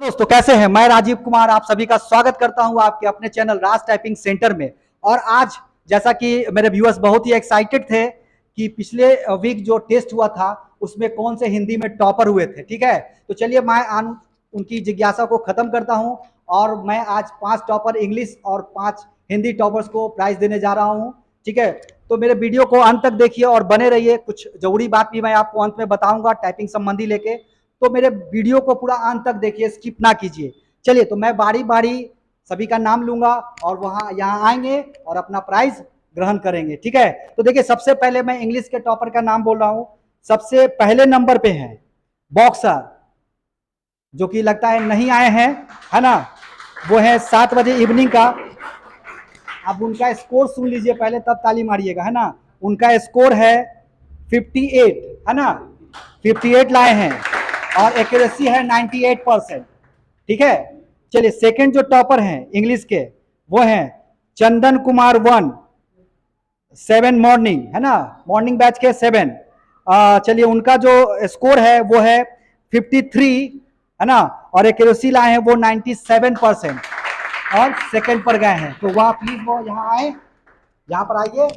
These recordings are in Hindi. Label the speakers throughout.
Speaker 1: दोस्तों कैसे हैं। मैं राजीव कुमार आप सभी का स्वागत करता हूं आपके अपने चैनल राज टाइपिंग सेंटर में। और आज जैसा कि मेरे व्यूअर्स बहुत ही एक्साइटेड थे कि पिछले वीक जो टेस्ट हुआ था उसमें कौन से हिंदी में टॉपर हुए थे, ठीक है। तो चलिए मैं उनकी जिज्ञासा को खत्म करता हूं और मैं आज 5 टॉपर इंग्लिश और 5 हिंदी टॉपर्स को प्राइज देने जा रहा हूं, ठीक है। तो मेरे वीडियो को अंत तक देखिए और बने रहिए। कुछ जरूरी बात भी मैं आपको अंत में बताऊंगा टाइपिंग संबंधी लेके, तो मेरे वीडियो को पूरा अंत तक देखिए, स्किप ना कीजिए। चलिए तो मैं बारी बारी सभी का नाम लूंगा और वहां यहाँ आएंगे और अपना प्राइज ग्रहण करेंगे, ठीक है। तो देखिए सबसे पहले मैं इंग्लिश के टॉपर का नाम बोल रहा हूं। सबसे पहले नंबर पे है बॉक्सर, जो कि लगता है नहीं आए हैं, है ना। वो है 7 बजे इवनिंग का। अब उनका स्कोर सुन लीजिए पहले, तब ताली मारिएगा, है ना। उनका स्कोर है 58, है ना। 58 लाए हैं और एक्यूरेसी है 98%, ठीक है। चलिए सेकंड जो टॉपर हैं इंग्लिश के वो हैं चंदन कुमार 1, 7 मॉर्निंग, है ना, मॉर्निंग बैच के 7। चलिए उनका जो स्कोर है वो है 53, है ना, और एक्यूरेसी लाए हैं वो 97% और सेकंड पर गए हैं। तो वह प्लीज वो यहाँ आए, यहाँ पर आइए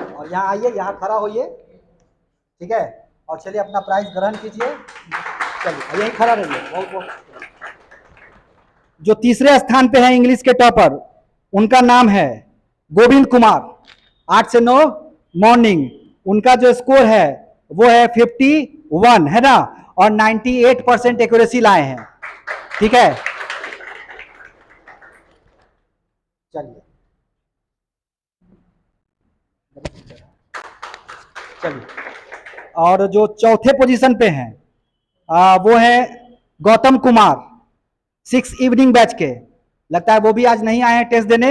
Speaker 1: और यहाँ आइए, यहाँ खड़ा होइए, ठीक है। और चलिए अपना प्राइज ग्रहण कीजिए। चलिए यही खड़ा रहिए। वो जो तीसरे स्थान पे है इंग्लिश के टॉपर, उनका नाम है गोविंद कुमार, 8 से 9 मॉर्निंग। उनका जो स्कोर है वो है 51, है ना, और 98% एक्यूरेसी लाए हैं, ठीक है। चलिए और जो चौथे पोजीशन पे हैं वो है गौतम कुमार, 6 इवनिंग बैच के। लगता है वो भी आज नहीं आए हैं टेस्ट देने।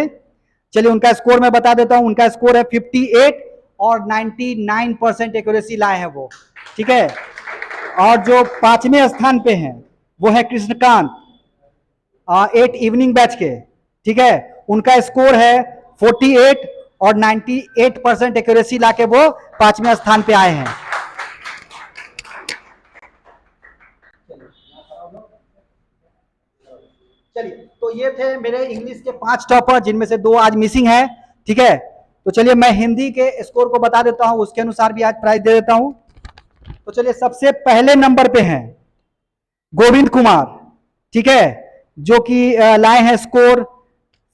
Speaker 1: चलिए उनका स्कोर मैं बता देता हूं। उनका स्कोर है 58 और 99% एक्यूरेसी लाए हैं वो, ठीक है। और जो 5वें स्थान पे हैं वो है कृष्णकांत, 8 इवनिंग बैच के, ठीक है। उनका स्कोर है 48 और 98% एक्यूरेसी लाके वो 5वें स्थान पे आए हैं। चलिए तो ये थे मेरे इंग्लिश के 5 टॉपर, जिनमें से 2 आज मिसिंग है, ठीक है। तो चलिए मैं हिंदी के स्कोर को बता देता हूं, उसके अनुसार भी आज प्राइज दे देता हूं। तो चलिए सबसे पहले नंबर पे हैं गोविंद कुमार, ठीक है, जो कि लाए हैं स्कोर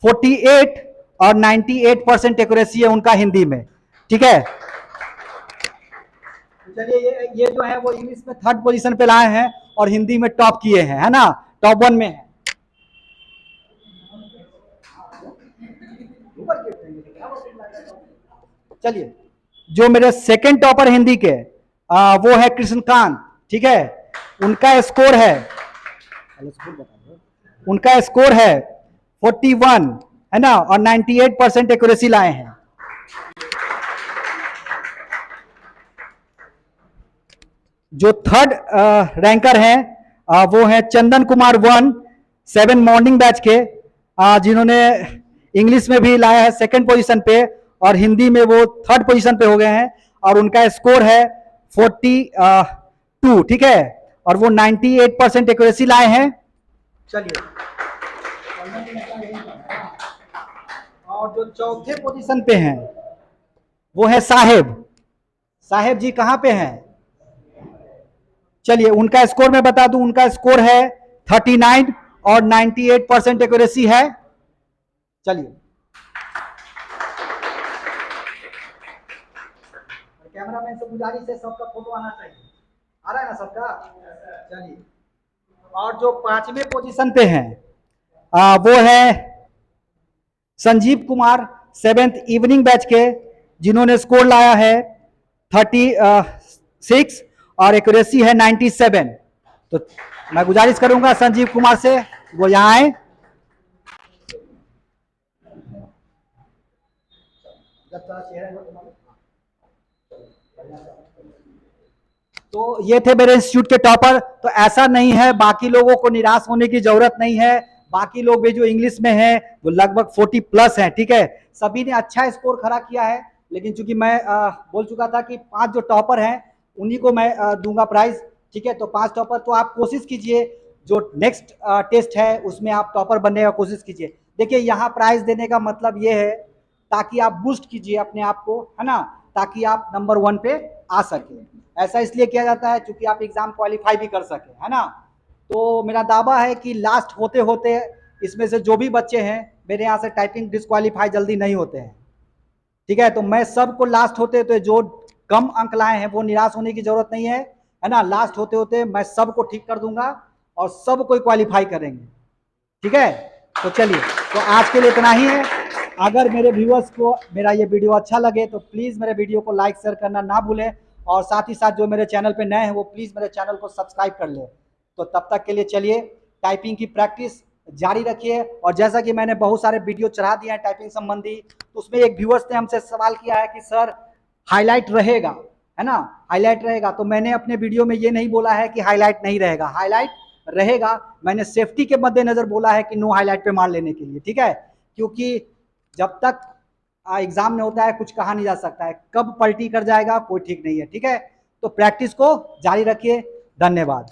Speaker 1: 48 और 98% एक्यूरेसी है उनका हिंदी में, ठीक है। चलिए ये जो है वो इंग्लिश में 3rd पोजीशन पे लाए हैं और हिंदी में टॉप किए हैं, है ना, टॉप 1 में है। चलिए जो मेरे सेकंड टॉपर हिंदी के वो है कृष्णकांत, ठीक है। उनका स्कोर है उनका स्कोर है 41, है ना, और 98% एक्यूरेसी लाए हैं। जो 3rd रैंकर हैं वो है चंदन कुमार 1, 7 मॉर्निंग बैच के, जिन्होंने इंग्लिश में भी लाया है 2nd पोजीशन पे और हिंदी में वो 3rd पोजीशन पे हो गए हैं। और उनका स्कोर है 42, ठीक है, और वो 98% एक्यूरेसी लाए हैं। चलिए और जो चौथे पोजीशन पे हैं वो है साहेब जी कहां पे हैं। चलिए उनका स्कोर मैं बता दूं, उनका स्कोर है 39 और 98% एक्यूरेसी है। चलिए कैमरामैन से गुजारिश है, सबका फोटो आना चाहिए। आ रहा है ना सबका। चलिए और जो 5वें पोजीशन पे हैं वो है Sanjeev Kumar, 7th evening batch के, जिन्होंने स्कोर लाया है 36 और एक्यूरेसी है 97। तो मैं गुजारिश करूंगा संजीव कुमार से वो यहाँ आए। तो ये थे मेरे इंस्टीट्यूट के टॉपर। तो ऐसा नहीं है, बाकी लोगों को निराश होने की जरूरत नहीं है। बाकी लोग भी जो इंग्लिश में हैं वो लगभग 40+ हैं, ठीक है। सभी ने अच्छा स्कोर खड़ा किया है, लेकिन चूंकि मैं बोल चुका था कि 5 जो टॉपर हैं उन्हीं को मैं दूंगा प्राइज। ठीक है, तो 5 टॉपर। तो आप कोशिश कीजिए जो नेक्स्ट टेस्ट है उसमें आप टॉपर बनने का कोशिश कीजिए। देखिए यहाँ प्राइज देने का मतलब ये है ताकि आप बूस्ट कीजिए अपने आप को, है ना, ताकि आप नंबर 1 पे आ सके। ऐसा इसलिए किया जाता है क्योंकि आप एग्जाम क्वालिफाई भी कर सके, है ना। तो मेरा दावा है कि लास्ट होते होते इसमें से जो भी बच्चे हैं मेरे यहाँ से टाइपिंग डिस्क्वालीफाई जल्दी नहीं होते हैं, ठीक है। तो मैं सबको लास्ट होते होते जो कम अंक लाए हैं वो निराश होने की जरूरत नहीं है ना। लास्ट होते होते मैं सबको ठीक कर दूंगा और सब कोई क्वालिफाई करेंगे, ठीक है। तो चलिए, तो आज के लिए इतना ही है। अगर मेरे व्यूअर्स को मेरा ये वीडियो अच्छा लगे तो प्लीज़ मेरे वीडियो को लाइक शेयर करना ना भूलें, और साथ ही साथ जो मेरे चैनल पे नए हैं वो प्लीज़ मेरे चैनल को सब्सक्राइब कर लें। तो तब तक के लिए चलिए टाइपिंग की प्रैक्टिस जारी रखिए। और जैसा कि मैंने बहुत सारे वीडियो चढ़ा दिए हैं टाइपिंग संबंधी, तो उसमें एक व्यूअर्स ने हमसे सवाल किया है कि सर हाईलाइट रहेगा, है ना, हाईलाइट रहेगा। तो मैंने अपने वीडियो में ये नहीं बोला है कि हाईलाइट नहीं रहेगा, हाईलाइट रहेगा। मैंने सेफ्टी के मद्देनजर बोला है कि नो हाईलाइट पे मार लेने के लिए, ठीक है। क्योंकि जब तक एग्जाम में होता है कुछ कहा नहीं जा सकता है, कब पलटी कर जाएगा कोई ठीक नहीं है, ठीक है। तो प्रैक्टिस को जारी रखिए। धन्यवाद।